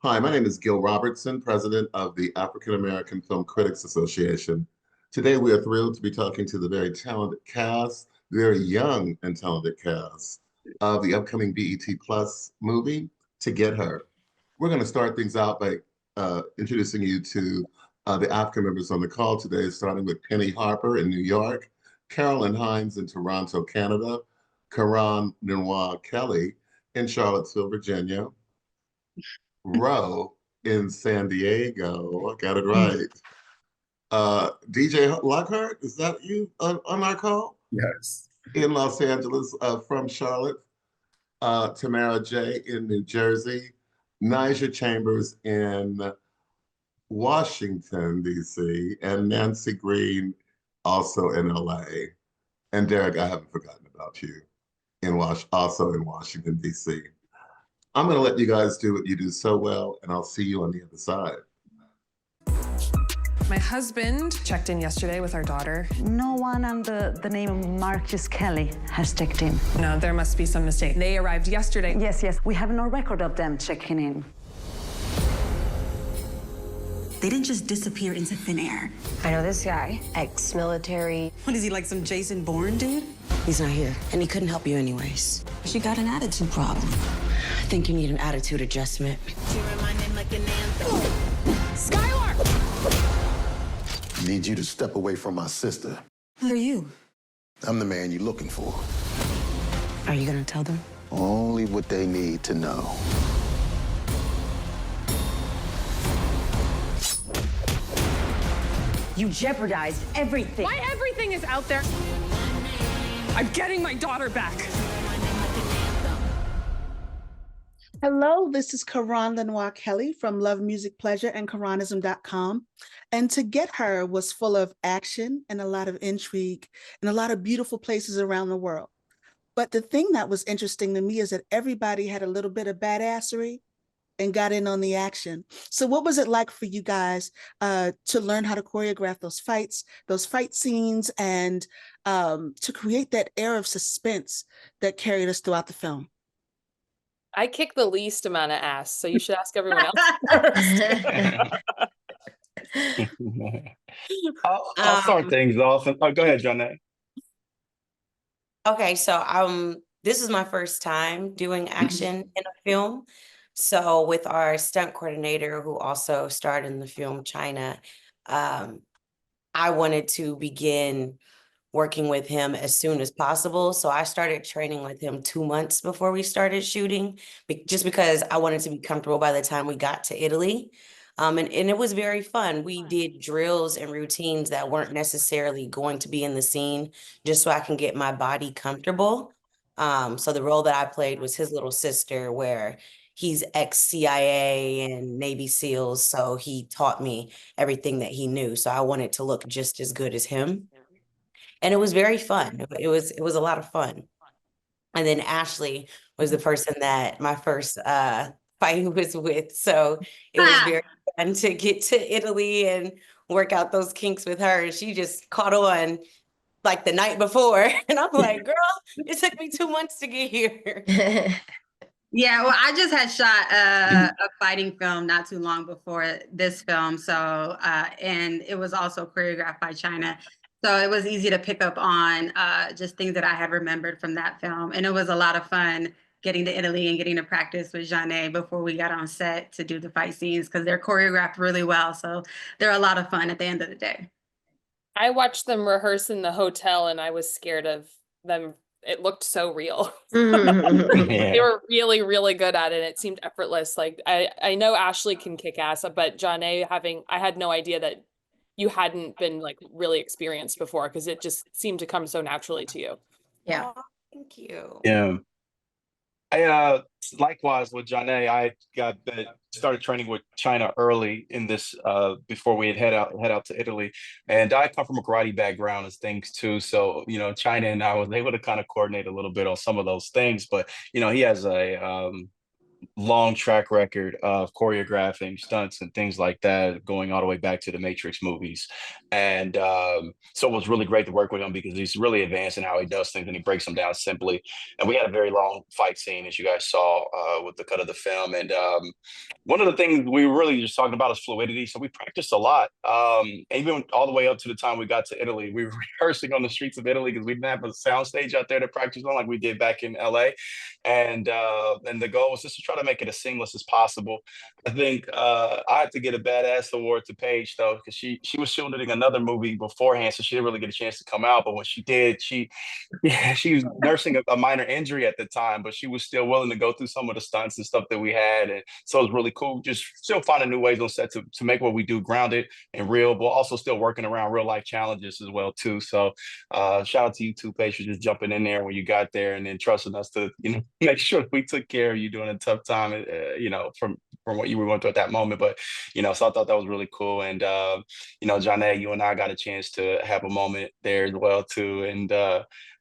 Hi, my name is Gil Robertson, president of the African American Film Critics Association. Today, we are thrilled to be talking to the very talented cast, very young and talented cast of the upcoming BET Plus movie, To Get Her. We're going to start things out by introducing you to the African members on the call today, starting with Penny Harper in New York, Carolyn Hines in Toronto, Canada, Karan Noir Kelly in Charlottesville, Virginia, Row in San Diego. I got it right. DJ Lockhart, is that you on our call? Yes. In Los Angeles, from Charlotte. Tamara J. in New Jersey. Nija Chambers in Washington, D.C. And Nancy Green also in L.A. And Derek, I haven't forgotten about you, also in Washington, D.C. I'm going to let you guys do what you do so well, and I'll see you on the other side. My husband checked in yesterday with our daughter. No one under the name of Marcus Kelly has checked in. No, there must be some mistake. They arrived yesterday. Yes, we have no record of them checking in. They didn't just disappear into thin air. I know this guy, ex-military. What is he, like some Jason Bourne dude? He's not here, and he couldn't help you anyways. She got an attitude problem. I think you need an attitude adjustment. Skylark! I need you to step away from my sister. Who are you? I'm the man you're looking for. Are you gonna tell them? Only what they need to know. You jeopardized everything. Why everything is out there? I'm getting my daughter back. Hello, this is Karan Lenoir Kelly from Love Music Pleasure and Karanism.com. And To Get Her was full of action and a lot of intrigue and a lot of beautiful places around the world. But the thing that was interesting to me is that everybody had a little bit of badassery and got in on the action. So what was it like for you guys to learn how to choreograph those fight scenes, and to create that air of suspense that carried us throughout the film? I kick the least amount of ass, so you should ask everyone else first. I'll start things off. Go ahead, Jhone. Okay, so this is my first time doing action in a film. So with our stunt coordinator, who also starred in the film China, I wanted to begin working with him as soon as possible. So I started training with him 2 months before we started shooting, just because I wanted to be comfortable by the time we got to Italy. And it was very fun. We did drills and routines that weren't necessarily going to be in the scene, just so I can get my body comfortable. So the role that I played was his little sister, where he's ex-CIA and Navy SEALs, so he taught me everything that he knew. So I wanted to look just as good as him. And it was very fun. It was a lot of fun. And then Ashley was the person that my first fight was with. So it was very fun to get to Italy and work out those kinks with her. She just caught on like the night before. And I'm like, girl, it took me 2 months to get here. Yeah, well, I just had shot a fighting film not too long before this film. So, and it was also choreographed by China. So it was easy to pick up on just things that I had remembered from that film. And it was a lot of fun getting to Italy and getting to practice with Jhone before we got on set to do the fight scenes, because they're choreographed really well. So they're a lot of fun at the end of the day. I watched them rehearse in the hotel and I was scared of them. It looked so real. They were really, really good at it. It seemed effortless. Like I know Ashley can kick ass, but Jhone, I had no idea that you hadn't been like really experienced before, because it just seemed to come so naturally to you. Yeah. Oh, thank you. Yeah. I likewise with Jhone, I started training with China early in this before we had head out to Italy, and I come from a karate background as things too. So China and I was able to kind of coordinate a little bit on some of those things. But he has a long track record of choreographing stunts and things like that, going all the way back to the Matrix movies. And so it was really great to work with him because he's really advanced in how he does things and he breaks them down simply. And we had a very long fight scene, as you guys saw with the cut of the film. And one of the things we were really just talking about is fluidity. So we practiced a lot. Even all the way up to the time we got to Italy, we were rehearsing on the streets of Italy because we didn't have a sound stage out there to practice on like we did back in LA. And the goal was just to try to make it as seamless as possible. I think I had to get a badass award to Paige though, because she was shooting another movie beforehand, so she didn't really get a chance to come out. But when she did, she was nursing a minor injury at the time, but she was still willing to go through some of the stunts and stuff that we had, and so it was really cool. Just still finding new ways on set to make what we do grounded and real, but also still working around real life challenges as well too. So shout out to you too, Paige, for just jumping in there when you got there and then trusting us to make sure we took care of you during a tough time, from what you were going through at that moment. But so I thought that was really cool. And Jhone, you and I got a chance to have a moment there as well too. And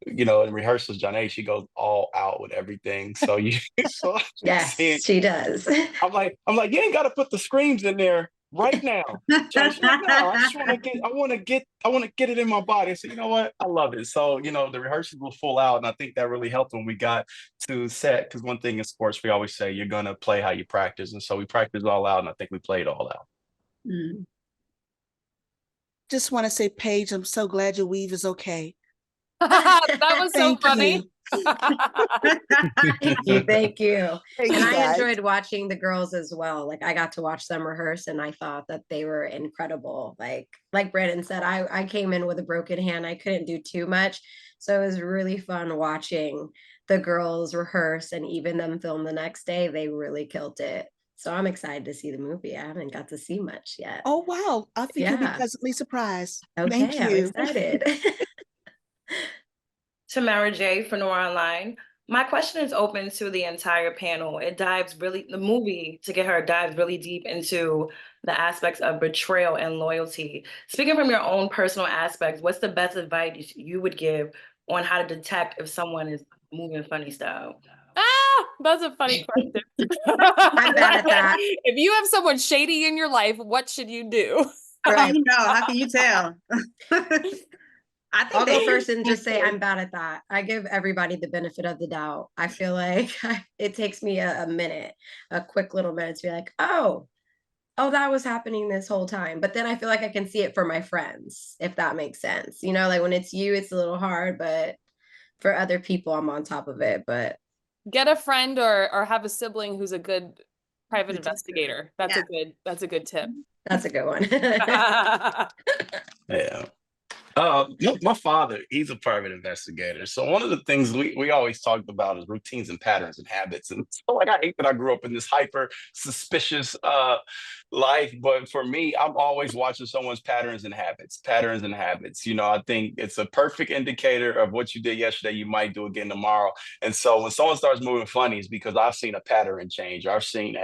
in rehearsals, Jhone, she goes all out with everything. So yes, she does. I'm like, you ain't got to put the screams in there right now. She's like, no, I want to get it in my body. So you know what? I love it. So, the rehearsals were full out. And I think that really helped when we got to set. Because one thing in sports, we always say, you're going to play how you practice. And so we practiced all out. And I think we played all out. Mm. Just want to say, Paige, I'm so glad your weave is okay. That was so funny. Thank you. Thank and you, I guys. enjoyed watching the girls as well. Like I got to watch them rehearse and I thought that they were incredible. Like Branden said, I came in with a broken hand. I couldn't do too much. So it was really fun watching the girls rehearse and even them film the next day. They really killed it. So I'm excited to see the movie. I haven't got to see much yet. Oh, wow. I think you'll be pleasantly surprised. Okay, Thank you. I'm excited. Tamara J. for Noir Online. My question is open to the entire panel. The movie, To Get Her, dives really deep into the aspects of betrayal and loyalty. Speaking from your own personal aspects, what's the best advice you would give on how to detect if someone is moving funny style? That's a funny question. I'm bad at that. If you have someone shady in your life, what should you do? Right. How can you tell? I'll go first and just say I'm bad at that. I give everybody the benefit of the doubt. I feel like it takes me a minute, a quick little minute to be like, oh, that was happening this whole time. But then I feel like I can see it for my friends, if that makes sense. Like when it's you, it's a little hard, but for other people, I'm on top of it. But get a friend or have a sibling who's a good private investigator. That's a good tip. That's a good one. Yeah. My father, he's a private investigator. So one of the things we always talked about is routines and patterns and habits. And so I hate that I grew up in this hyper suspicious life. But for me, I'm always watching someone's patterns and habits. I think it's a perfect indicator of what you did yesterday, you might do again tomorrow. And so when someone starts moving funny, it's because I've seen a pattern change. Or I've seen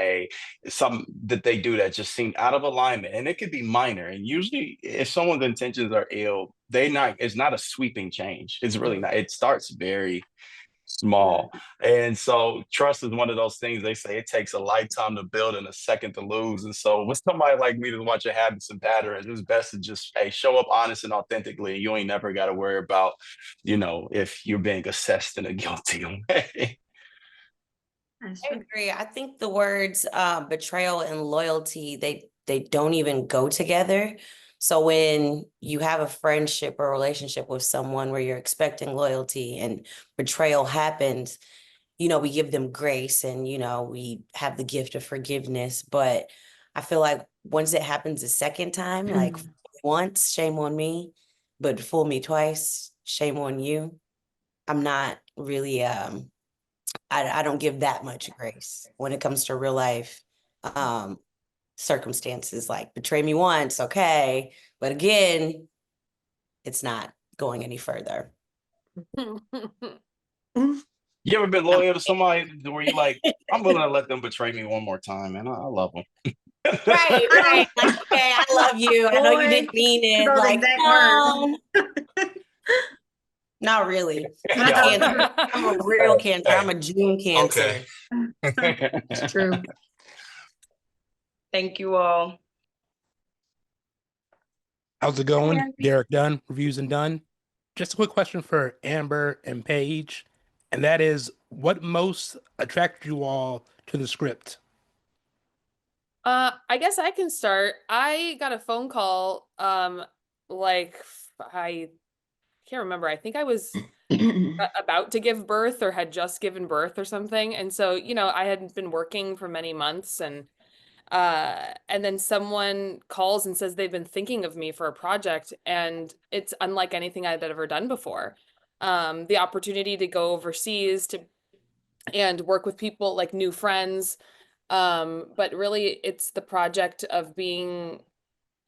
something that they do that just seemed out of alignment. And it could be minor. And usually if someone's intentions are ill, it's not a sweeping change. It's really not. It starts very small. And so trust is one of those things they say it takes a lifetime to build and a second to lose. And so with somebody like me to watch your habits and patterns, it's best to just show up honest and authentically. You ain't never got to worry about, if you're being assessed in a guilty way. I agree. I think the words betrayal and loyalty, they don't even go together. So when you have a friendship or relationship with someone where you're expecting loyalty and betrayal happens, we give them grace and, we have the gift of forgiveness. But I feel like once it happens a second time, like once, shame on me, but fool me twice, shame on you. I'm not really, I don't give that much grace when it comes to real life circumstances. Like betray me once, okay, but again, it's not going any further. You ever been loyal to somebody where you're like, I'm willing to let them betray me one more time, man? I love them. Right. Like, okay, I love you. I know you didn't mean it. Like, no. Not really. I'm a real Cancer. I'm a June Cancer. It's true. Thank you all. How's it going? Derek Dunn, Reviews and Done. Just a quick question for Amber and Paige, and that is, what most attracted you all to the script? I guess I can start. I got a phone call, like I can't remember. I think I was about to give birth or had just given birth or something. And so, I hadn't been working for many months, and then someone calls and says they've been thinking of me for a project, and it's unlike anything I'd ever done before. The opportunity to go overseas and work with people, like new friends. But really it's the project of being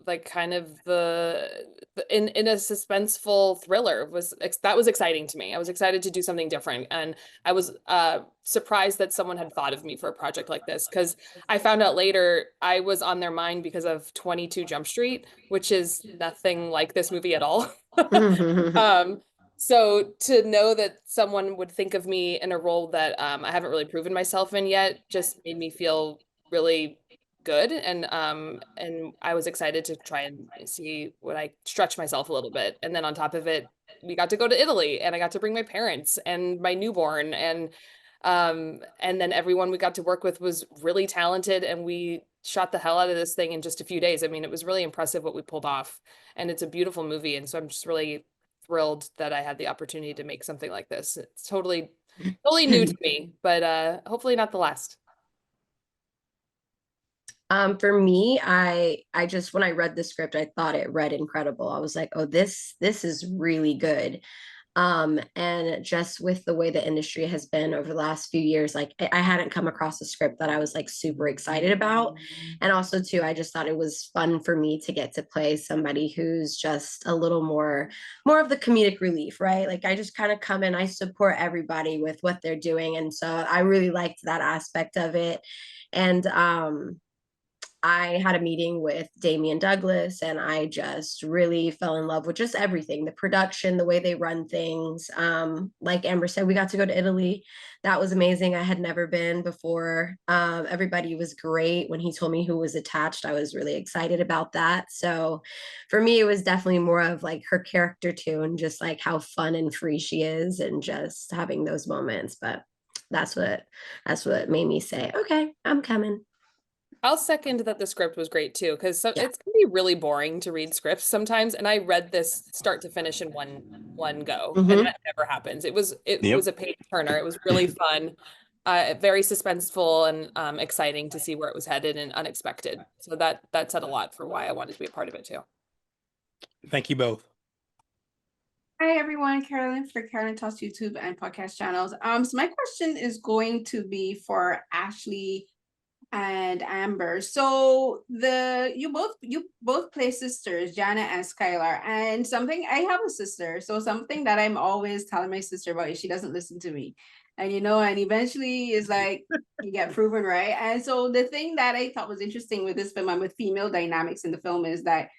like kind of in a suspenseful thriller that was exciting to me. I was excited to do something different, and I was surprised that someone had thought of me for a project like this, because I found out later I was on their mind because of 22 Jump Street, which is nothing like this movie at all. So to know that someone would think of me in a role that I haven't really proven myself in yet just made me feel really good, and I was excited to try and see what I stretch myself a little bit. And then on top of it, we got to go to Italy, and I got to bring my parents and my newborn, and then everyone we got to work with was really talented, and we shot the hell out of this thing in just a few days. I mean, it was really impressive what we pulled off, and it's a beautiful movie. And so I'm just really thrilled that I had the opportunity to make something like this. It's totally new to me, but hopefully not the last. For me, I just, when I read the script, I thought it read incredible. I was like, oh, this is really good. And just with the way the industry has been over the last few years, like I hadn't come across a script that I was like super excited about. And also too, I just thought it was fun for me to get to play somebody who's just a little more of the comedic relief, right? Like I just kind of come in, I support everybody with what they're doing. And so I really liked that aspect of it. And I had a meeting with Damian Douglas, and I just really fell in love with just everything, the production, the way they run things. Like Amber said, we got to go to Italy. That was amazing. I had never been before. Everybody was great. When he told me who was attached, I was really excited about that. So for me, it was definitely more of like her character too, and just like how fun and free she is, and just having those moments. But that's what made me say, okay, I'm coming. I'll second that the script was great too, because it can be really boring to read scripts sometimes, and I read this start to finish in one go, and that never happens. It was a page turner. It was really fun, very suspenseful, and exciting to see where it was headed, and unexpected. So that said a lot for why I wanted to be a part of it too. Thank you both. Hi everyone, Carolyn for Carolyn Talks YouTube and podcast channels. So my question is going to be for Ashley and Amber. So you both play sisters, Jana and Skylar, and I have a sister, so something that I'm always telling my sister about is she doesn't listen to me, and and eventually is like you get proven right. And so the thing that I thought was interesting with this film and with female dynamics in the film is that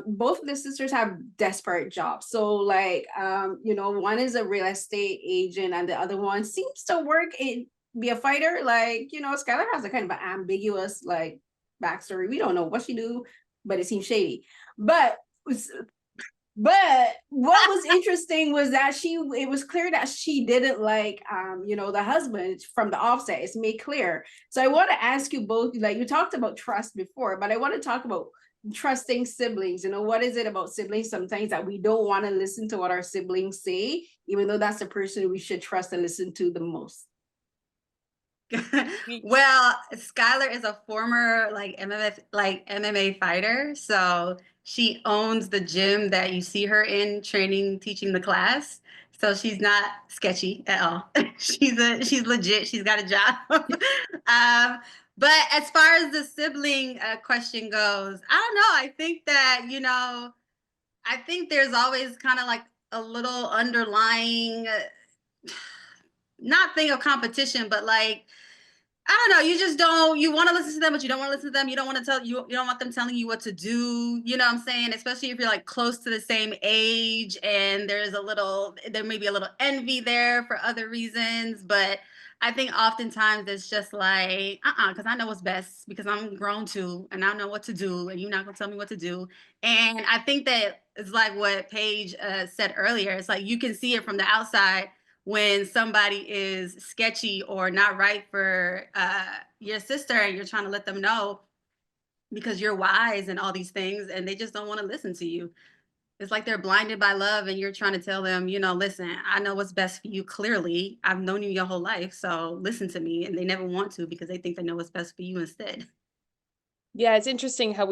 both of the sisters have desperate jobs. So like one is a real estate agent and the other one seems to be a fighter. Like Skylar has a kind of an ambiguous like backstory. We don't know what she do, but it seems shady. But what was interesting was that it was clear that she didn't like the husband from the offset. It's made clear. So I want to ask you both, like you talked about trust before, but I want to talk about trusting siblings. What is it about siblings sometimes that we don't want to listen to what our siblings say, even though that's the person we should trust and listen to the most? Well, Skylar is a former MMA fighter, so she owns the gym that you see her in teaching the class. So she's not sketchy at all. She's legit. She's got a job. But as far as the sibling question goes, I don't know. I think that I think there's always kind of like a little underlying, not thing of competition, but like, I don't know, you want to listen to them, but you don't want to listen to them. You don't want to you don't want them telling you what to do. You know what I'm saying? Especially if you're like close to the same age and there may be a little envy there for other reasons. But I think oftentimes it's just like, because I know what's best because I'm grown too and I know what to do and you're not gonna tell me what to do. And I think that it's like what Paige said earlier. It's like you can see it from the outside when somebody is sketchy or not right for your sister and you're trying to let them know because you're wise and all these things and they just don't want to listen to you. It's like they're blinded by love and you're trying to tell them, listen, I know what's best for you clearly. I've known you your whole life, so listen to me. And they never want to because they think they know what's best for you instead. Yeah, it's interesting how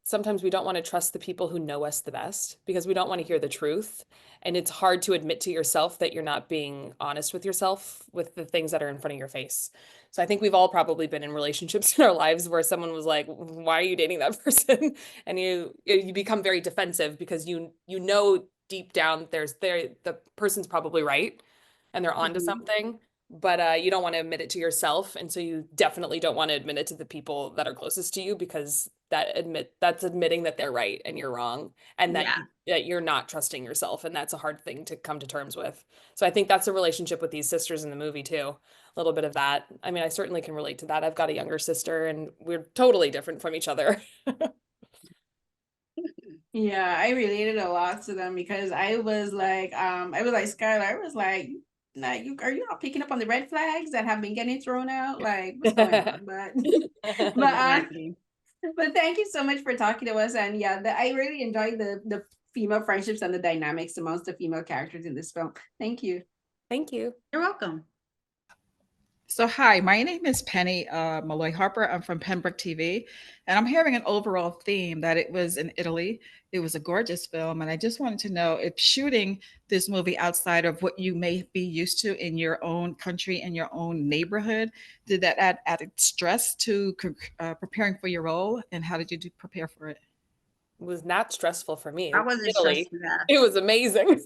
sometimes we don't want to trust the people who know us the best because we don't want to hear the truth. And it's hard to admit to yourself that you're not being honest with yourself with the things that are in front of your face. So I think we've all probably been in relationships in our lives where someone was like, "Why are you dating that person?" And you become very defensive because you know deep down the person's probably right and they're onto something, but you don't want to admit it to yourself, and so you definitely don't want to admit it to the people that are closest to you because that's admitting that they're right and you're wrong, and that that you're not trusting yourself, and that's a hard thing to come to terms with. So I think that's a relationship with these sisters in the movie too. A little bit of that. I mean, I certainly can relate to that. I've got a younger sister, and we're totally different from each other. Yeah, I related a lot to them because I was like, Skylar, I was like, are you not picking up on the red flags that have been getting thrown out? Like, what's going on? But thank you so much for talking to us. And yeah, I really enjoyed the female friendships and the dynamics amongst the female characters in this film. Thank you. Thank you. You're welcome. So hi, my name is Penny Malloy Harper. I'm from Pembroke TV, and I'm hearing an overall theme that it was in Italy. It was a gorgeous film, and I just wanted to know if shooting this movie outside of what you may be used to in your own country and your own neighborhood, did that add added stress to preparing for your role, and how did you prepare for it? It was not stressful for me. I wasn't Italy. stressed for that. It was amazing.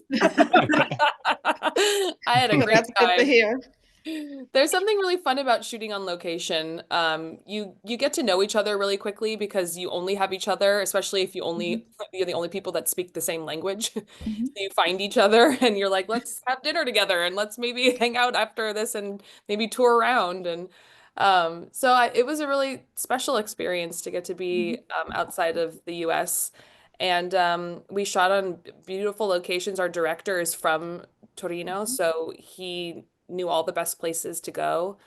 I had a great That's time. good to hear. There's something really fun about shooting on location. You get to know each other really quickly because you only have each other, especially if you're the only people that speak the same language. So you find each other and you're like, let's have dinner together and let's maybe hang out after this and maybe tour around. And it was a really special experience to get to be outside of the US. And we shot on beautiful locations. Our director is from Torino, so he knew all the best places to go,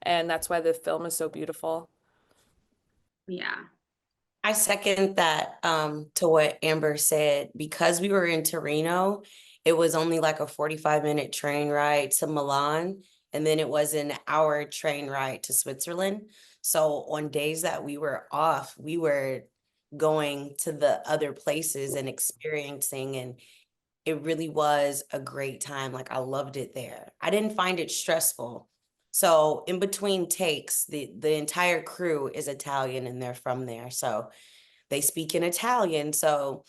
and that's why the film is so beautiful. Yeah. I second that to what Amber said. Because we were in Torino, it was only like a 45-minute train ride to Milan, and then it was an hour train ride to Switzerland. So on days that we were off, we were going to the other places and experiencing, and it really was a great time. Like, I loved it there. I didn't find it stressful. So in between takes, the entire crew is Italian and they're from there. So they speak in Italian. So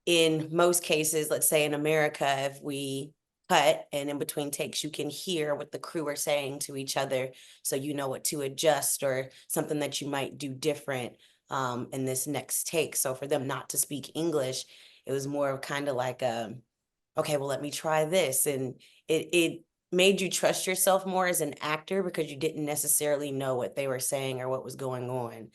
in most cases, let's say in America, if we cut and in between takes, you can hear what the crew are saying to each other. So you know what to adjust or something that you might do different in this next take. So for them not to speak English, it was more of kind of like, okay, well, let me try this. And it made you trust yourself more as an actor because you didn't necessarily know what they were saying or what was going on.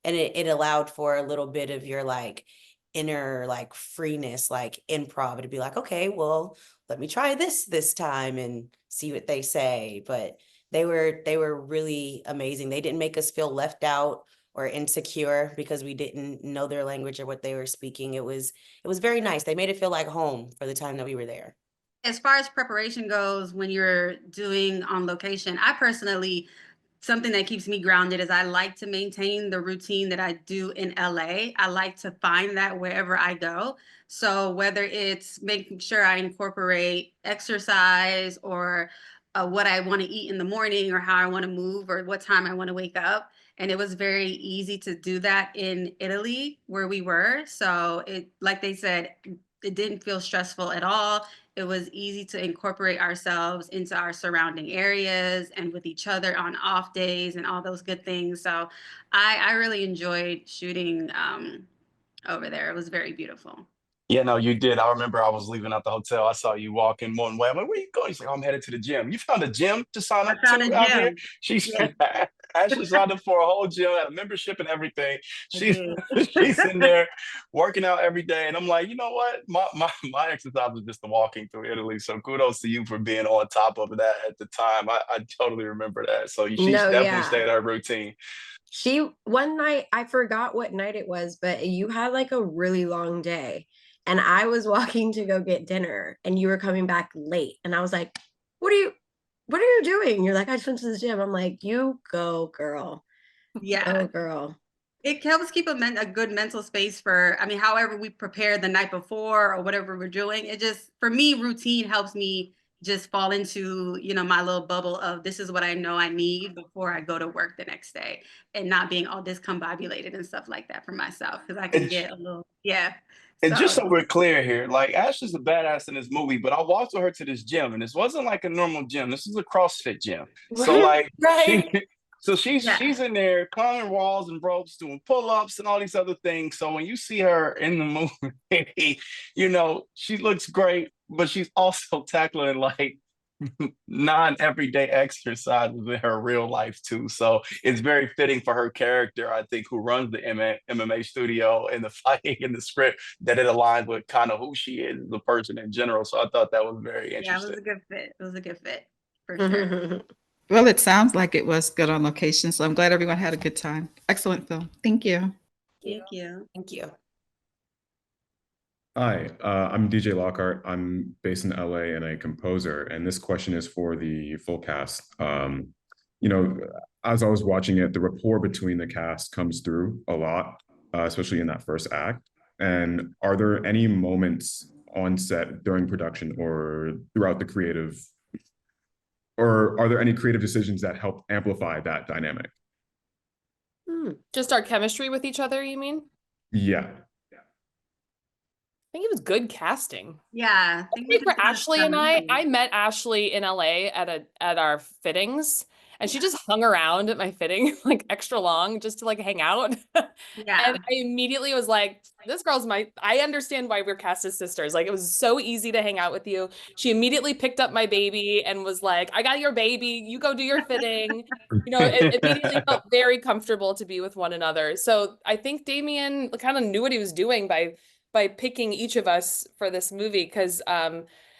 And it allowed for a little bit of your like inner like freeness, like improv, to be like, okay, well, let me try this time and see what they say. But they were really amazing. They didn't make us feel left out or insecure because we didn't know their language or what they were speaking. It was very nice. They made it feel like home for the time that we were there. As far as preparation goes, when you're doing on location, I personally, something that keeps me grounded is I like to maintain the routine that I do in LA. I like to find that wherever I go. So whether it's making sure I incorporate exercise or what I want to eat in the morning or how I want to move or what time I want to wake up. And it was very easy to do that in Italy where we were. So it, like they said, it didn't feel stressful at all. It was easy to incorporate ourselves into our surrounding areas and with each other on off days and all those good things. So I really enjoyed shooting over there. It was very beautiful. Yeah, no, you did. I remember I was leaving out the hotel. I saw you walking one way. I'm like, where you going? He's like, oh, I'm headed to the gym. You found a gym to sign I up found a to out here? gym. She's Yeah, Ashley signed up for a whole gym, had a membership and everything. I She's did. she's in there working out every day. And I'm like, you know what? My exercise was just the walking through Italy. So kudos to you for being on top of that at the time. I totally remember that. So she's No, definitely yeah. stayed her routine. She one night, I forgot what night it was, but you had like a really long day. And I was walking to go get dinner and you were coming back late. And I was like, what are you doing? You're like, I just went to the gym. I'm like, you go, girl. Yeah. Go, girl. It helps keep a good mental space for, I mean, however we prepare the night before or whatever we're doing. It just, for me, routine helps me just fall into, you know, my little bubble of this is what I know I need before I go to work the next day, and not being all discombobulated and stuff like that for myself, because I can And get a little, yeah. And just So so we're clear here, like Ashley's a badass in this movie, but I walked with her to this gym, and this wasn't like a normal gym. This is a CrossFit gym. So like Right. she's in there climbing walls and ropes, doing pull-ups and all these other things. So when you see her in the movie, you know, she looks great, but she's also tackling like non-everyday exercises in her real life too. So it's very fitting for her character, I think, who runs the MMA studio and the fighting in the script, that it aligns with kind of who she is as a person in general. So I thought that was very yeah, it interesting. was a good fit. It was a good fit for sure. Well, it sounds like it was good on location, so I'm glad everyone had a good time. Excellent film. Thank you. Thank you. Thank you. Hi, I'm DJ Lockhart. I'm based in LA and a composer, and this question is for the full cast. You know, as I was watching it, the rapport between the cast comes through a lot, especially in that first act. And are there any moments on set during production or throughout the creative, or are there any creative decisions that help amplify that dynamic? Just our chemistry with each other, you mean? Yeah. I think it was good casting. Yeah. I think for Ashley and I met Ashley in LA at our fittings, and she just hung around at my fitting like extra long just to like hang out. Yeah. And I immediately was like, this girl's I understand why we're cast as sisters. Like, it was so easy to hang out with you. She immediately picked up my baby and was like, I got your baby, you go do your fitting. You know, it immediately felt very comfortable to be with one another. So I think Damien kind of knew what he was doing by picking each of us for this movie, because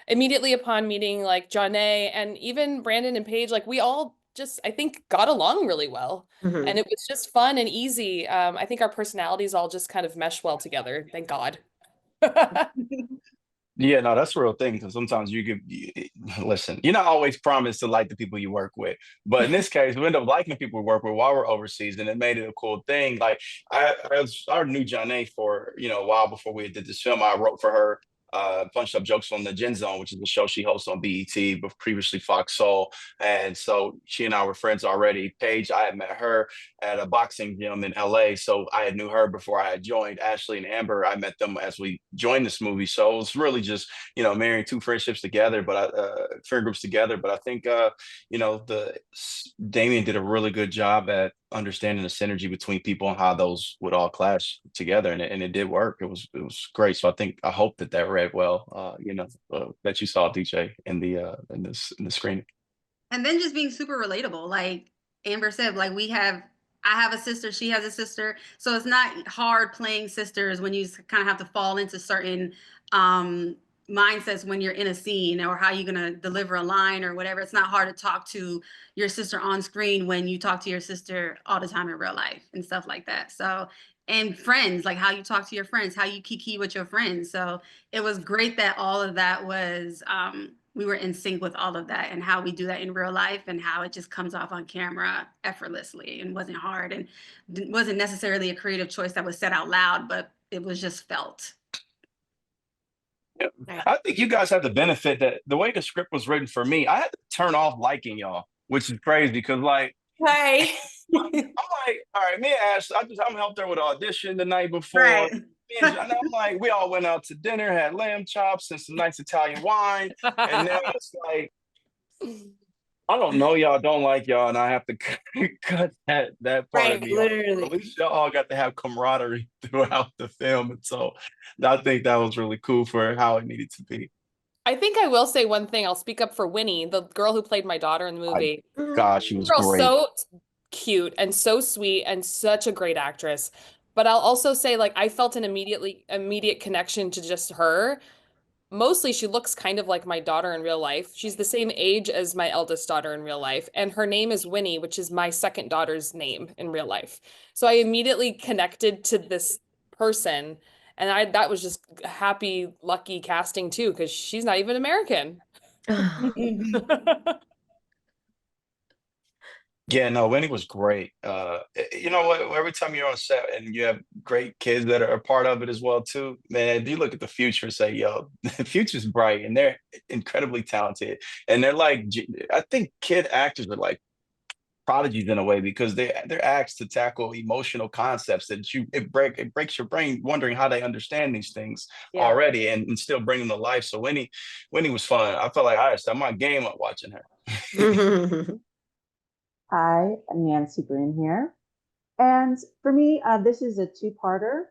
immediately upon meeting like Jhone and even Branden and Paige, like we all just, I think, got along really well. And it was just fun and easy. I think our personalities all just kind of mesh well together. Thank God. Yeah, no, that's a real thing, because sometimes listen, you're not always promised to like the people you work with. But in this case, we end up liking the people we work with while we're overseas, and it made it a cool thing. Like I knew Jhone for, you know, a while before we did this film. I wrote for her, punched up jokes on the Gen Zone, which is the show she hosts on BET, but previously Fox Soul. And so she and I were friends already. Paige, I had met her at a boxing gym in LA. So I had knew her before I had joined. Ashley and Amber, I met them as we joined this movie. So it was really just, you know, marrying two friendships together, but friend groups together. But I think, you know, Damien did a really good job at understanding the synergy between people and how those would all clash together, and it did work. It was great. So I hope that read well. You know, that you saw DJ in the screening. And then just being super relatable, like Amber said, like I have a sister, she has a sister, so it's not hard playing sisters when you kind of have to fall into certain mindsets when you're in a scene, or how you're gonna deliver a line or whatever. It's not hard to talk to your sister on screen when you talk to your sister all the time in real life and stuff like that. So, and friends, like how you talk to your friends, how you kiki with your friends. So it was great that all of that was we were in sync with all of that, and how we do that in real life, and how it just comes off on camera effortlessly and wasn't hard, and wasn't necessarily a creative choice that was said out loud, but it was just felt. Yeah. I think you guys have the benefit that the way the script was written for me, I had to turn off liking y'all, which is crazy, because like, Right. I'm like, all right, me and Ash, I'm helped her with audition the night before. Right. And I'm like, we all went out to dinner, had lamb chops and some nice Italian wine, and now it's like, I don't know, y'all don't like y'all, and I have to cut that part of Right, me off. But literally. at least y'all all got to have camaraderie throughout the film, and so I think that was really cool for how it needed to be. I think I will say one thing. I'll speak up for Winnie, the girl who played my daughter in the movie. God, she was Girl, great. so cute and so sweet and such a great actress. But I'll also say, like, I felt an immediate connection to just her. Mostly she looks kind of like my daughter in real life. She's the same age as my eldest daughter in real life, and her name is Winnie, which is my second daughter's name in real life. So I immediately connected to this person, and that was just happy, lucky casting too, because she's not even American. Yeah, no, Winnie was great. You know what? Every time you're on set and you have great kids that are a part of it as well, too, man, you look at the future and say, yo, the future's bright and they're incredibly talented. And they're like, I think kid actors are like prodigies in a way because they're asked to tackle emotional concepts that it breaks your brain wondering how they understand these things already and still bring them to life. So Winnie was fun. I felt like I set my game up watching her. Hi, I'm Nancy Green here. And for me, this is a two-parter.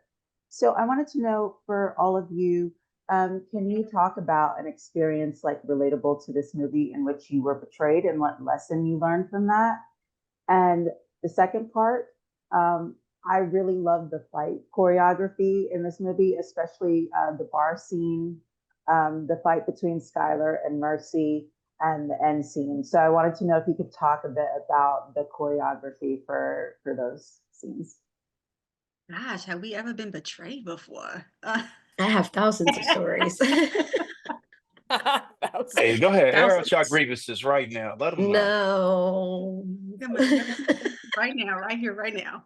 So I wanted to know for all of you, can you talk about an experience like relatable to this movie in which you were betrayed and what lesson you learned from that? And the second part, I really love the fight choreography in this movie, especially the bar scene, the fight between Skylar and Mercy, and the end scene. So I wanted to know if you could talk a bit about the choreography for those scenes. Gosh, have we ever been betrayed before? I have thousands of stories. Hey, go ahead. Air out your grievances right now. Let them know. No. Right now, right here, right now.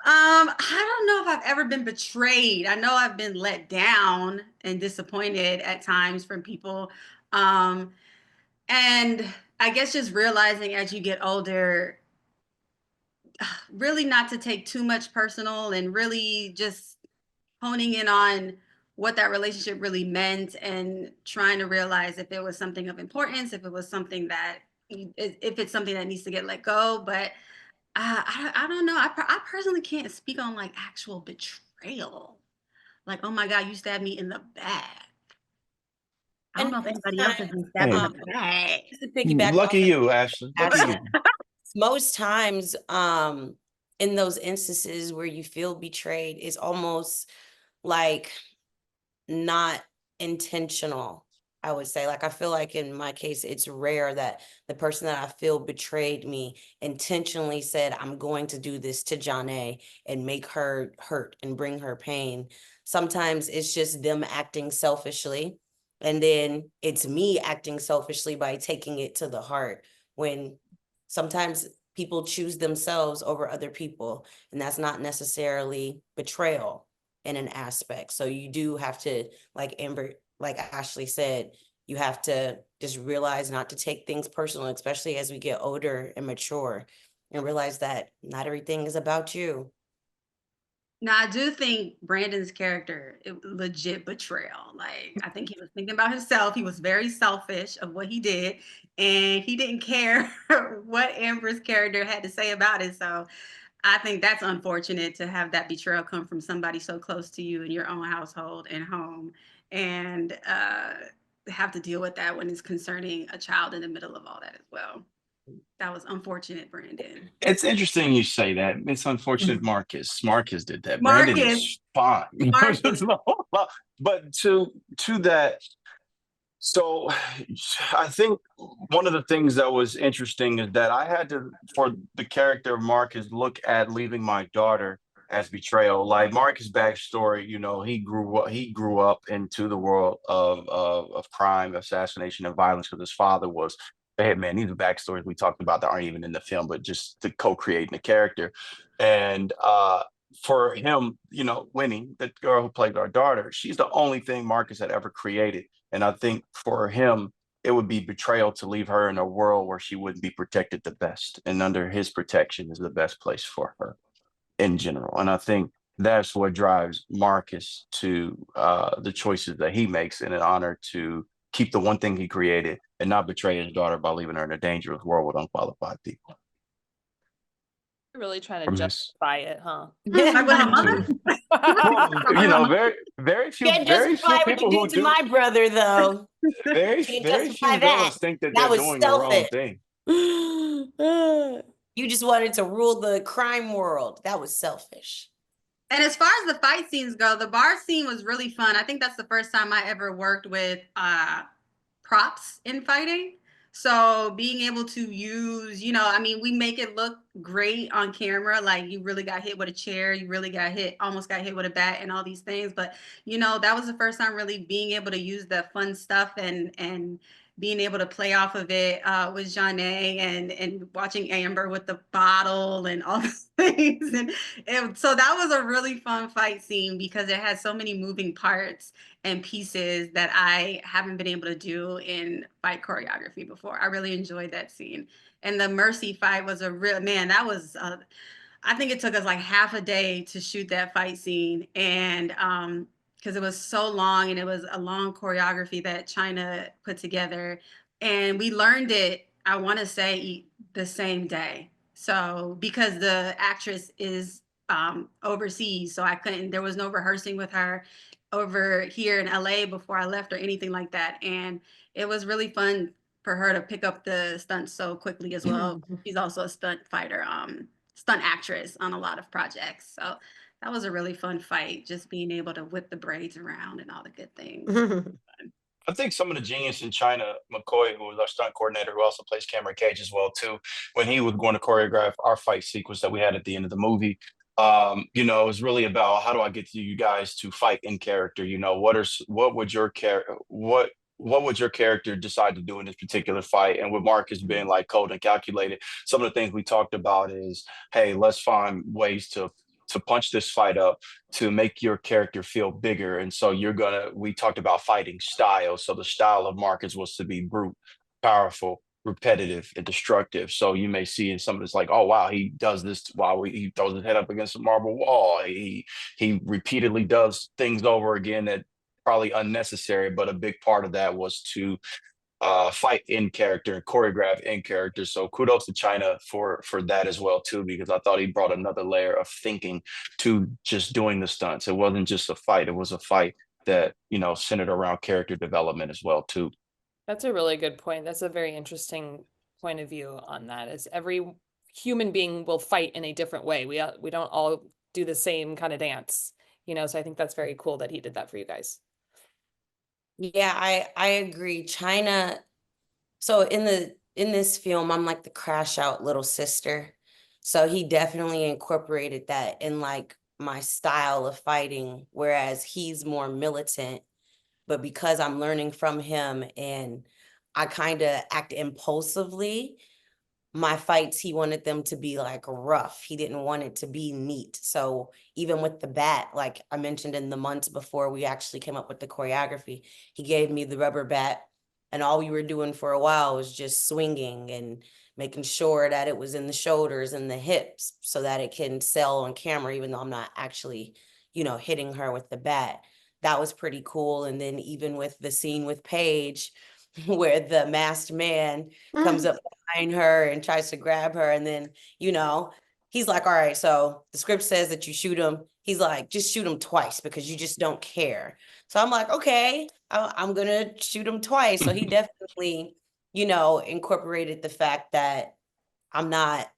I don't know if I've ever been betrayed. I know I've been let down and disappointed at times from people. And I guess just realizing as you get older, really not to take too much personal and really just honing in on what that relationship really meant and trying to realize if it was something of importance, if it was something that, if it's something that needs to get let go. But I don't know. I personally can't speak on like actual betrayal. Like, oh my God, you stabbed me in the back. I don't know if anybody else has been stabbed in the back. Just to piggyback Lucky off you, Ashley. Lucky you. most times, in those instances where you feel betrayed, it's almost like not intentional. I would say, like, I feel like in my case, it's rare that the person that I feel betrayed me intentionally said, I'm going to do this to Jhone and make her hurt and bring her pain. Sometimes it's just them acting selfishly. And then it's me acting selfishly by taking it to the heart when sometimes people choose themselves over other people. And that's not necessarily betrayal in an aspect. So you do have to, like Ashley said, you have to just realize not to take things personal, especially as we get older and mature, and realize that not everything is about you. Now, I do think Branden's character, legit betrayal. Like, I think he was thinking about himself. He was very selfish of what he did, and he didn't care what Amber's character had to say about it. So I think that's unfortunate to have that betrayal come from somebody so close to you in your own household and home, and have to deal with that when it's concerning a child in the middle of all that as well. That was unfortunate, Branden. It's interesting you say that. It's unfortunate Marcus did that. Marcus. Branden is fine. Marcus. But to that, so I think one of the things that was interesting is that I had to, for the character of Marcus, look at leaving my daughter as betrayal. Like Marcus' backstory, you know, he grew up into the world of crime, assassination, and violence because his father was the hitman. These are backstories we talked about that aren't even in the film, but just to co-creating the character. And for him, you know, Winnie, the girl who played our daughter, she's the only thing Marcus had ever created. And I think for him, it would be betrayal to leave her in a world where she wouldn't be protected the best. And under his protection is the best place for her in general. And I think that's what drives Marcus to the choices that he makes, and an honor to keep the one thing he created and not betray his daughter by leaving her in a dangerous world with unqualified people. Really trying to From his justify it, huh? Like with her mother? well, very Can't few justify what you people who did to do my brother, though. very Can't few justify that. villains think that That they're was doing the wrong selfish. thing. You just wanted to rule the crime world. That was selfish. And as far as the fight scenes go, the bar scene was really fun. I think that's the first time I ever worked with props in fighting. So being able to use, you know, I mean, we make it look great on camera. Like you really got hit with a chair, you really got hit, almost got hit with a bat and all these things. But, you know, that was the first time really being able to use the fun stuff and being able to play off of it with Jhone and watching Amber with the bottle and all the things. And so that was a really fun fight scene because it had so many moving parts and pieces that I haven't been able to do in fight choreography before. I really enjoyed that scene. And the Mercy fight was a real, man, that was, I think it took us like half a day to shoot that fight scene. And because it was so long and it was a long choreography that China put together. And we learned it, I want to say, the same day. So because the actress is overseas, so I couldn't, there was no rehearsing with her over here in LA before I left or anything like that. And it was really fun for her to pick up the stunts so quickly as well. She's also a stunt fighter, stunt actress on a lot of projects. So that was a really fun fight, just being able to whip the braids around and all the good things. I think some of the genius in China, McCoy, who was our stunt coordinator, who also plays Cameron Cage as well too, when he was going to choreograph our fight sequence that we had at the end of the movie, you know, it was really about how do I get you guys to fight in character? You know, what would your character decide to do in this particular fight? And with Marcus being like cold and calculated, some of the things we talked about is, hey, let's find ways to punch this fight up to make your character feel bigger. And so we talked about fighting style. So the style of Marcus was to be brute, powerful, repetitive, and destructive. So you may see in some of this like, oh wow, he does this while he throws his head up against a marble wall. He repeatedly does things over again that probably unnecessary, but a big part of that was to fight in character and choreograph in character. So kudos to China for that as well too, because I thought he brought another layer of thinking to just doing the stunts. It wasn't just a fight; it was a fight that, you know, centered around character development as well too. That's a really good point. That's a very interesting point of view on that. Is every human being will fight in a different way. We don't all do the same kind of dance, you know. So I think that's very cool that he did that for you guys. Yeah, I agree. China, so in this film, I'm like the crash out little sister. So he definitely incorporated that in like my style of fighting, whereas he's more militant. But because I'm learning from him and I kind of act impulsively, my fights, he wanted them to be like rough. He didn't want it to be neat. So even with the bat, like I mentioned in the months before we actually came up with the choreography, he gave me the rubber bat and all we were doing for a while was just swinging and making sure that it was in the shoulders and the hips so that it can sell on camera, even though I'm not actually, you know, hitting her with the bat. That was pretty cool. And then even with the scene with Paige, where the masked man comes up behind her and tries to grab her. And then, you know, he's like, all right, so the script says that you shoot him. He's like, just shoot him twice because you just don't care. So I'm like, okay, I'm going to shoot him twice. So he definitely, you know, incorporated the fact that I'm not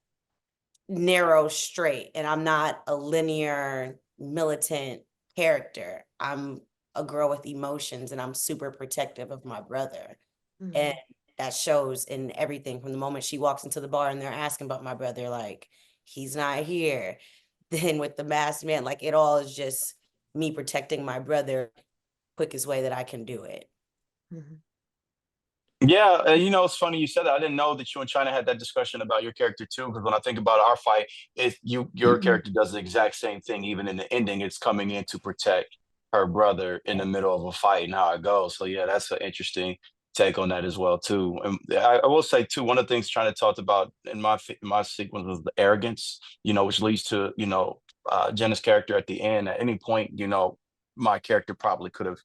narrow straight and I'm not a linear militant character. I'm a girl with emotions and I'm super protective of my brother. And that shows in everything from the moment she walks into the bar and they're asking about my brother, like, he's not here. Then with the masked man, like it all is just me protecting my brother quickest way that I can do it. Yeah, you know, it's funny you said that. I didn't know that you and China had that discussion about your character too. Because when I think about our fight, your character does the exact same thing. Even in the ending, it's coming in to protect her brother in the middle of a fight and how it goes. So yeah, that's an interesting take on that as well too. And I will say too, one of the things China talked about in my sequence was the arrogance. You know, which leads to, you know, Jenna's character at the end. At any point, you know, my character probably could have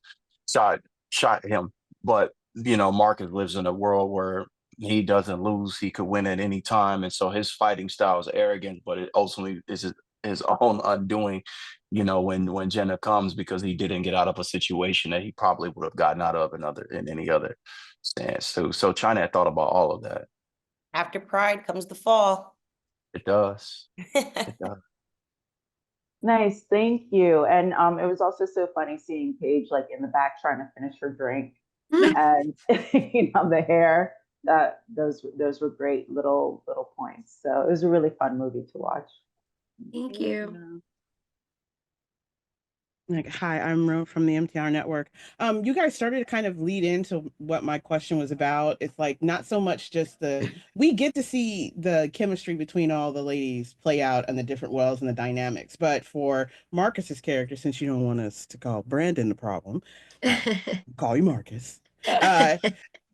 shot him, but Marcus lives in a world where he doesn't lose, he could win at any time, and so his fighting style is arrogant, but it ultimately is his own undoing. When Jenna comes, because he didn't get out of a situation that he probably would have gotten out of in any other stance. So China had thought about all of that. After pride comes the fall. It does. It does. Nice, thank you. And it was also so funny seeing Paige like in the back trying to finish her drink, and the hair. Those were great little points. So it was a really fun movie to watch. Thank you. Hi, I'm Ro from the MTR Network. You guys started to kind of lead into what my question was about. It's like not so much just we get to see the chemistry between all the ladies play out and the different worlds and the dynamics. But for Marcus's character, since you don't want us to call Branden the problem, call you Marcus.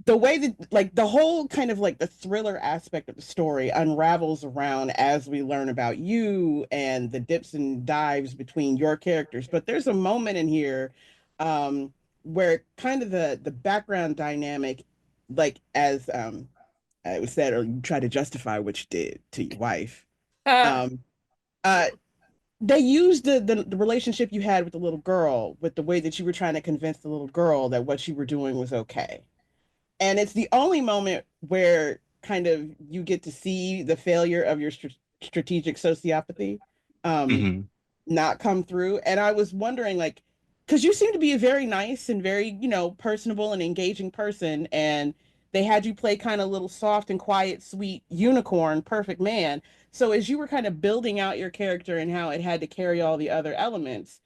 The way that like the whole kind of like the thriller aspect of the story unravels around as we learn about you and the dips and dives between your characters. But there's a moment in here where kind of the background dynamic, like as it was said, or you try to justify what you did to your wife. They used the relationship you had with the little girl, with the way that you were trying to convince the little girl that what you were doing was okay. And it's the only moment where kind of you get to see the failure of your strategic sociopathy not come through. And I was wondering, like, because you seem to be a very nice and very, personable and engaging person. And they had you play kind of little soft and quiet, sweet unicorn, perfect man. So as you were kind of building out your character and how it had to carry all the other elements,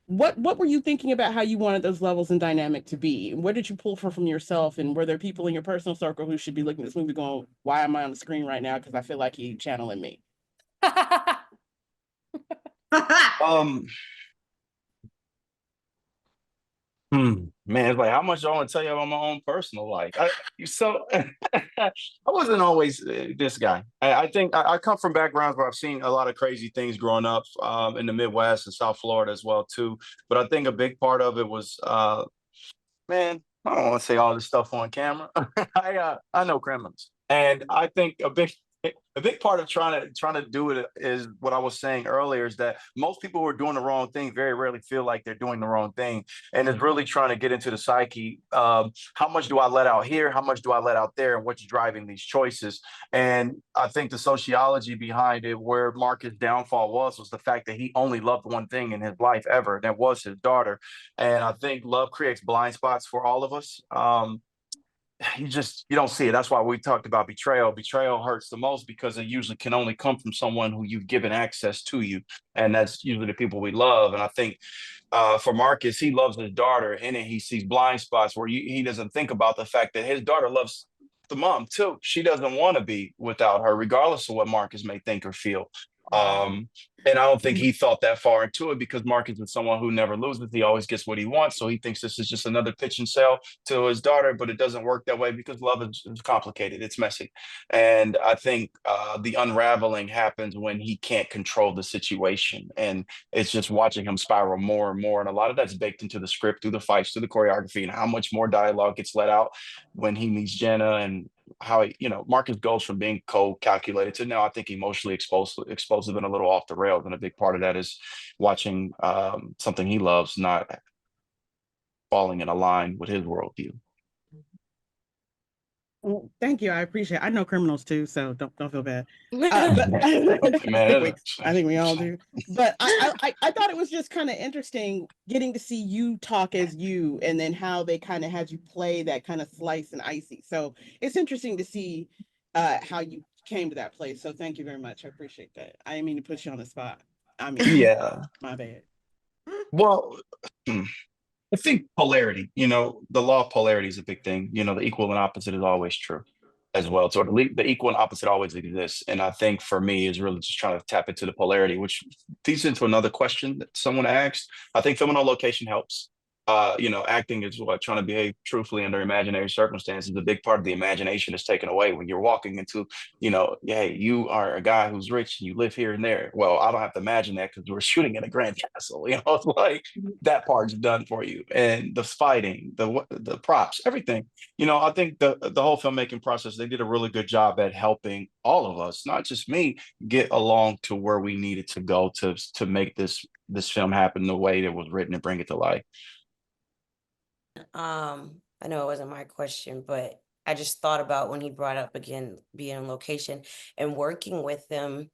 what were you thinking about how you wanted those levels and dynamic to be? What did you pull from yourself? And were there people in your personal circle who should be looking at this movie going, why am I on the screen right now? Because I feel like he's channeling me. Man, it's like, how much do I want to tell you about my own personal life? I wasn't always this guy. I think I come from backgrounds where I've seen a lot of crazy things growing up in the Midwest and South Florida as well too. But I think a big part of it was, man, I don't want to say all this stuff on camera. I know criminals, and I think a big part of trying to do it is what I was saying earlier, is that most people who are doing the wrong thing very rarely feel like they're doing the wrong thing, and it's really trying to get into the psyche. How much do I let out here? How much do I let out there? And what's driving these choices? And I think the sociology behind it, where Marcus' downfall was the fact that he only loved one thing in his life ever, and that was his daughter. And I think love creates blind spots for all of us. You don't see it. That's why we talked about betrayal. Betrayal hurts the most because it usually can only come from someone who you've given access to you, and that's usually the people we love. And I think for Marcus, he loves his daughter, and he sees blind spots where he doesn't think about the fact that his daughter loves the mom too. She doesn't want to be without her, regardless of what Marcus may think or feel. And I don't think he thought that far into it, because Marcus is someone who never loses. He always gets what he wants. So he thinks this is just another pitch and sell to his daughter, but it doesn't work that way because love is complicated. It's messy. And I think the unraveling happens when he can't control the situation. And it's just watching him spiral more and more. And a lot of that's baked into the script, through the fights, through the choreography, and how much more dialogue gets let out when he meets Jenna, and how Marcus goes from being cold, calculated to now, I think, emotionally explosive and a little off the rails. And a big part of that is watching something he loves not falling in line with his worldview. Well, thank you. I appreciate it. I know criminals too, so don't feel bad. But I think we all do. But I thought it was just kind of interesting getting to see you talk as you, and then how they kind of had you play that kind of slice and icy. So it's interesting to see how you came to that place. So thank you very much. I appreciate that. I didn't mean to put you on the spot. I mean, yeah, my bad. Well, I think polarity, the law of polarity is a big thing. The equal and opposite is always true as well. So the equal and opposite always exists. And I think for me is really just trying to tap into the polarity, which feeds into another question that someone asked. I think film on location helps. acting is what, trying to behave truthfully under imaginary circumstances. A big part of the imagination is taken away when you're walking into, hey, you are a guy who's rich and you live here and there. Well, I don't have to imagine that because we're shooting in a grand castle. It's like that part's done for you. And the fighting, the props, everything. I think the whole filmmaking process, they did a really good job at helping all of us, not just me, get along to where we needed to go to make this film happen the way it was written and bring it to life. I know it wasn't my question, but I just thought about when he brought up again being on location and working with them.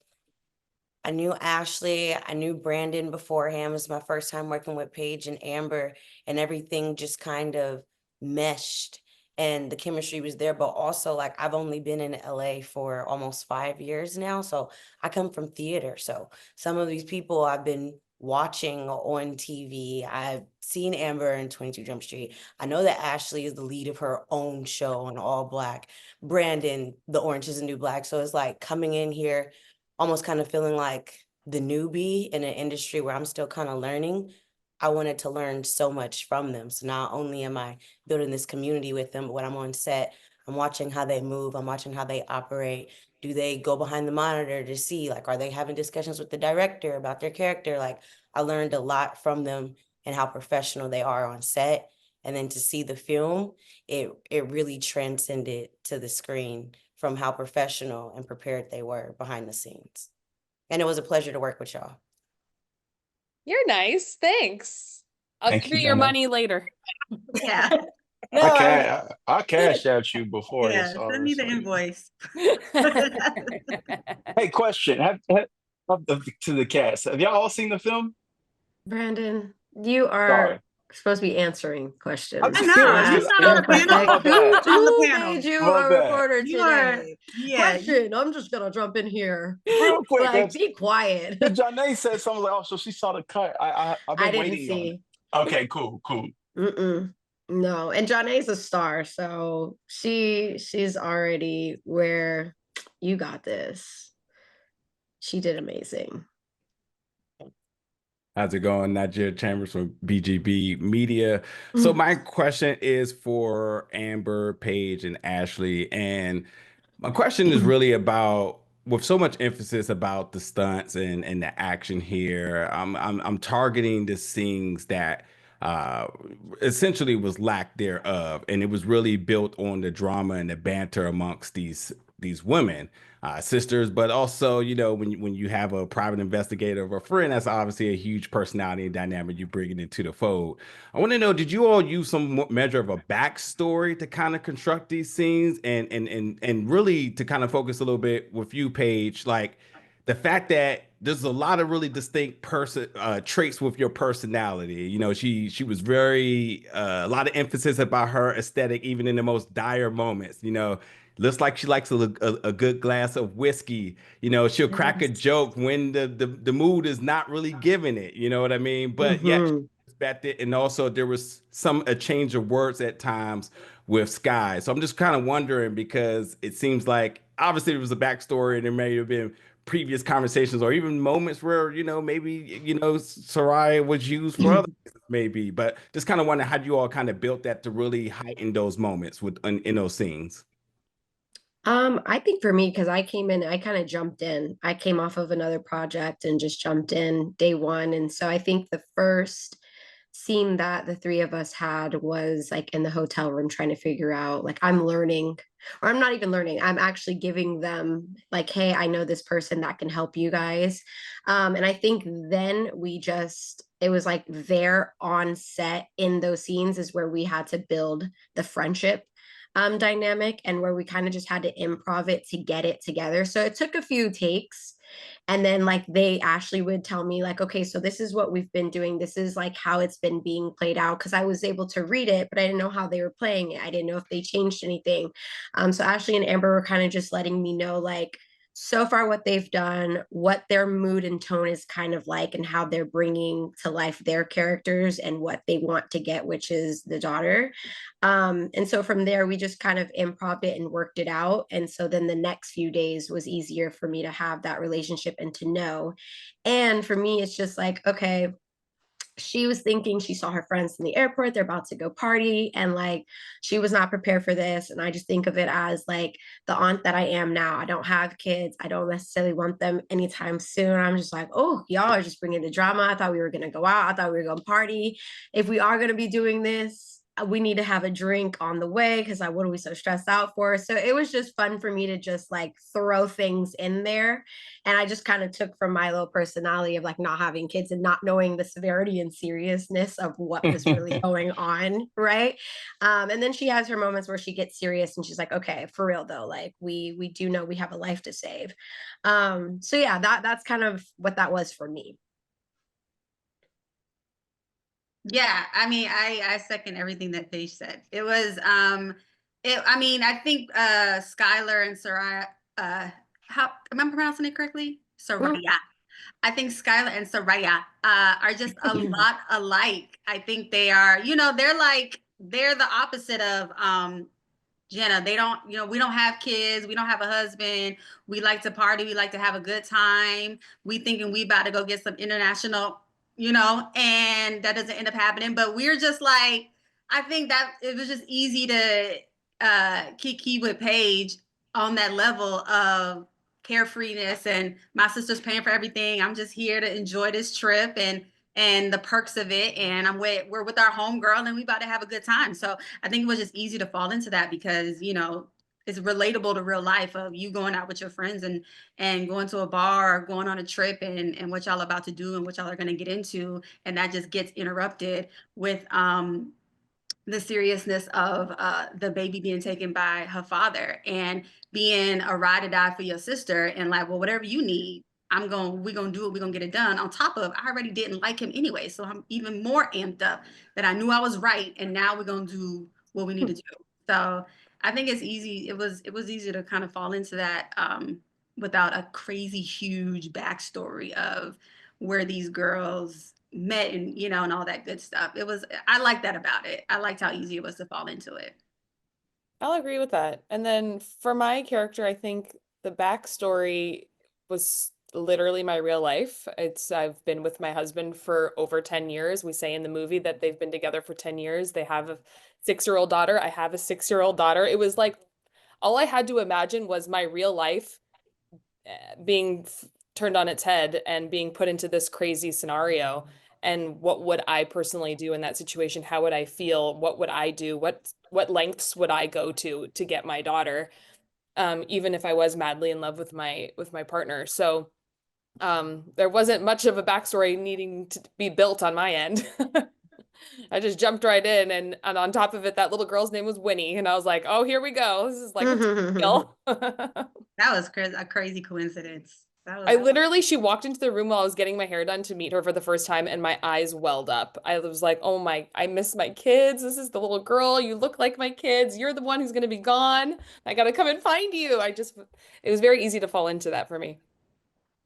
I knew Ashley, I knew Branden beforehand. It was my first time working with Paige and Amber, and everything just kind of meshed and the chemistry was there. But also, like, I've only been in LA for almost 5 years now. So I come from theater. So some of these people I've been watching on TV. I've seen Amber in 22 Jump Street. I know that Ashley is the lead of her own show on All Black. Branden, The Orange is the New Black. So it's like coming in here almost kind of feeling like the newbie in an industry where I'm still kind of learning. I wanted to learn so much from them. So not only am I building this community with them, but when I'm on set, I'm watching how they move. I'm watching how they operate. Do they go behind the monitor to see, like, are they having discussions with the director about their character? Like, I learned a lot from them and how professional they are on set. And then to see the film, it really transcended to the screen from how professional and prepared they were behind the scenes. And it was a pleasure to work with y'all. You're nice. Thanks. I'll give you your money later. Yeah. I cashed out you before this. Send me the invoice. Hey, question. To the cast, have y'all all seen the film? Branden, you are supposed to be answering questions. I know. You're not on the panel. Who made you My a bad. reporter today? Yeah. Question. I'm just gonna jump in here. Real quick, Like, be quiet. Jhone said something like, "Oh, so she saw the cut." I've been I didn't waiting see. on it. Okay, cool. No, and Jhone's a star, so she's already where you got this. She did amazing. How's it going? Najir Chambers from BGB Media. So my question is for Amber, Paige, and Ashley. And my question is really about, with so much emphasis about the stunts and the action here, I'm targeting the scenes that essentially was lack thereof, and it was really built on the drama and the banter amongst these women, sisters, but also, when you have a private investigator or a friend, that's obviously a huge personality and dynamic you bring it into the fold. I want to know, did you all use some measure of a backstory to kind of construct these scenes and really to kind of focus a little bit with you, Paige, like the fact that there's a lot of really distinct traits with your personality. She was very a lot of emphasis about her aesthetic, even in the most dire moments. Looks like she likes a good glass of whiskey. She'll crack a joke when the mood is not really giving it. You know what I mean? But yet she respected, and also there was a change of words at times with Sky. So I'm just kind of wondering, because it seems like obviously there was a backstory and there may have been previous conversations or even moments where maybe Soraya was used for other reasons, maybe, but just kind of wondering how you all kind of built that to really heighten those moments in those scenes. I think for me, because I came in, I kind of jumped in. I came off of another project and just jumped in day one. And so I think the first scene that the three of us had was like in the hotel room trying to figure out, like, I'm learning, or I'm not even learning, I'm actually giving them like, hey, I know this person that can help you guys. And I think then it was like there on set in those scenes is where we had to build the friendship dynamic, and where we kind of just had to improv it to get it together. So it took a few takes, and then like Ashley would tell me like, okay, so this is what we've been doing, this is like how it's been being played out, because I was able to read it, but I didn't know how they were playing it. I didn't know if they changed anything. So Ashley and Amber were kind of just letting me know, like, so far what they've done, what their mood and tone is kind of like, and how they're bringing to life their characters and what they want to get, which is the daughter. And so from there, we just kind of improv it and worked it out. And so then the next few days was easier for me to have that relationship and to know. And for me, it's just like, okay, she was thinking, she saw her friends in the airport, they're about to go party, and like she was not prepared for this. And I just think of it as like the aunt that I am now. I don't have kids, I don't necessarily want them anytime soon. I'm just like, oh, y'all are just bringing the drama. I thought we were going to go out, I thought we were going to party. If we are going to be doing this, we need to have a drink on the way, because what are we so stressed out for? So it was just fun for me to just like throw things in there. And I just kind of took from my little personality of like not having kids and not knowing the severity and seriousness of what was really going on, right? And then she has her moments where she gets serious and she's like, okay, for real though, like we do know we have a life to save. So yeah, that's kind of what that was for me. Yeah, I mean, I second everything that Paige said. It was I mean, I think Skylar and Soraya, how am I pronouncing it correctly? Soraya. I think Skylar and Soraya are just a lot alike. I think they are, they're the opposite of Jenna. They don't, we don't have kids, we don't have a husband, we like to party, we like to have a good time. We thinking we about to go get some international, and that doesn't end up happening. But we're just like, I think that it was just easy to kiki with Paige on that level of carefreeness, and my sister's paying for everything. I'm just here to enjoy this trip and the perks of it. And we're with our homegirl and we about to have a good time. So I think it was just easy to fall into that because, it's relatable to real life of you going out with your friends and going to a bar or going on a trip and what y'all about to do and what y'all are going to get into. And that just gets interrupted with the seriousness of the baby being taken by her father and being a ride or die for your sister. And like, well, whatever you need, we're going to do it. We're going to get it done. On top of, I already didn't like him anyway. So I'm even more amped up that I knew I was right. And now we're going to do what we need to do. So I think it's easy. It was easy to kind of fall into that without a crazy, huge backstory of where these girls met and, and all that good stuff. I like that about it. I liked how easy it was to fall into it. I'll agree with that. And then for my character, I think the backstory was literally my real life. I've been with my husband for over 10 years. We say in the movie that they've been together for 10 years. They have a 6-year-old daughter. I have a 6-year-old daughter. It was like all I had to imagine was my real life being turned on its head and being put into this crazy scenario. And what would I personally do in that situation? How would I feel? What would I do? What lengths would I go to get my daughter? Even if I was madly in love with my partner. So there wasn't much of a backstory needing to be built on my end. I just jumped right in, and on top of it, that little girl's name was Winnie, and I was like, "Oh, here we go. This is like a deal." That was a crazy coincidence. She walked into the room while I was getting my hair done to meet her for the first time, and my eyes welled up. I was like, "Oh my, I miss my kids. This is the little girl. You look like my kids. You're the one who's going to be gone. I got to come and find you." It was very easy to fall into that for me.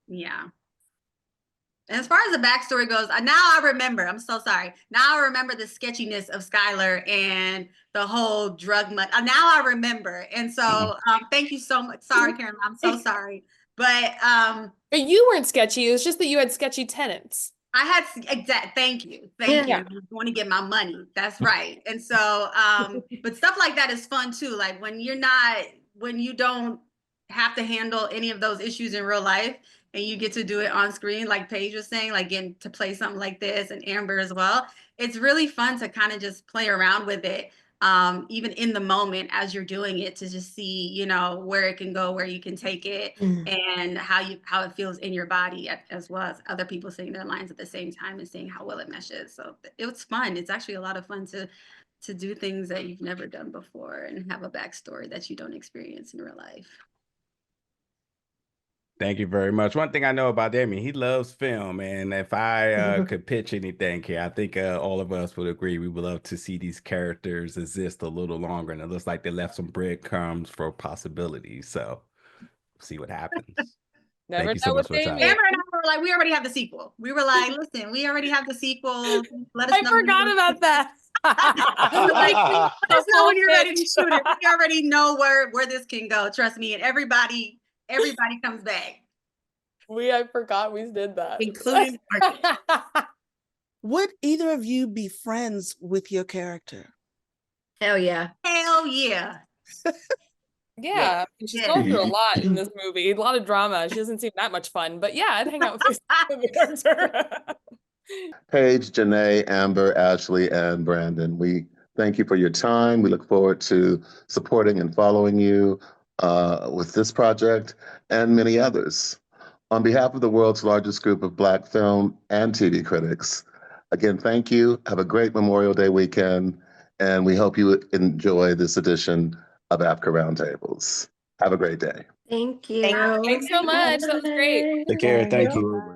Yeah. And as far as the backstory goes, now I remember, I'm so sorry. Now I remember the sketchiness of Skylar and the whole drug money. Now I remember. And so thank you so much. Sorry, Karen, I'm so sorry. But you weren't sketchy. It was just that you had sketchy tenants. I had thank you. Thank you. I was going to get my money. That's right. And so, but stuff like that is fun too. Like when you don't have to handle any of those issues in real life and you get to do it on screen, like Paige was saying, like getting to play something like this, and Amber as well. It's really fun to kind of just play around with it. Even in the moment as you're doing it, to just see, where it can go, where you can take it, and how it feels in your body, as well as other people saying their lines at the same time and seeing how well it meshes. So it was fun. It's actually a lot of fun to do things that you've never done before and have a backstory that you don't experience in real life. Thank you very much. One thing I know about Damien, he loves film, and if I could pitch anything here, I think all of us would agree we would love to see these characters exist a little longer, and it looks like they left some breadcrumbs for possibilities. So, see what happens. Thank you so much for your time. Amber and I were like, we already have the sequel. We were like, listen, we already have the sequel. Let us know. I forgot about that. Let us know when you're ready to shoot it. We already know where this can go. Trust me. And everybody comes back. I forgot we did that. Including Would either of you be friends with your character? Hell yeah. Hell yeah. Yeah, and she's going through a lot in this movie, a lot of drama. She doesn't seem that much fun, but yeah, I'd hang out with the character. Paige, Jhone, Amber, Ashley, and Branden, we thank you for your time. We look forward to supporting and following you with this project and many others. On behalf of the world's largest group of Black film and TV critics, again, thank you. Have a great Memorial Day weekend, and we hope you enjoy this edition of AAFCA Roundtables. Have a great day. Thank you. Thanks so much. That was great. Take care. Thank you.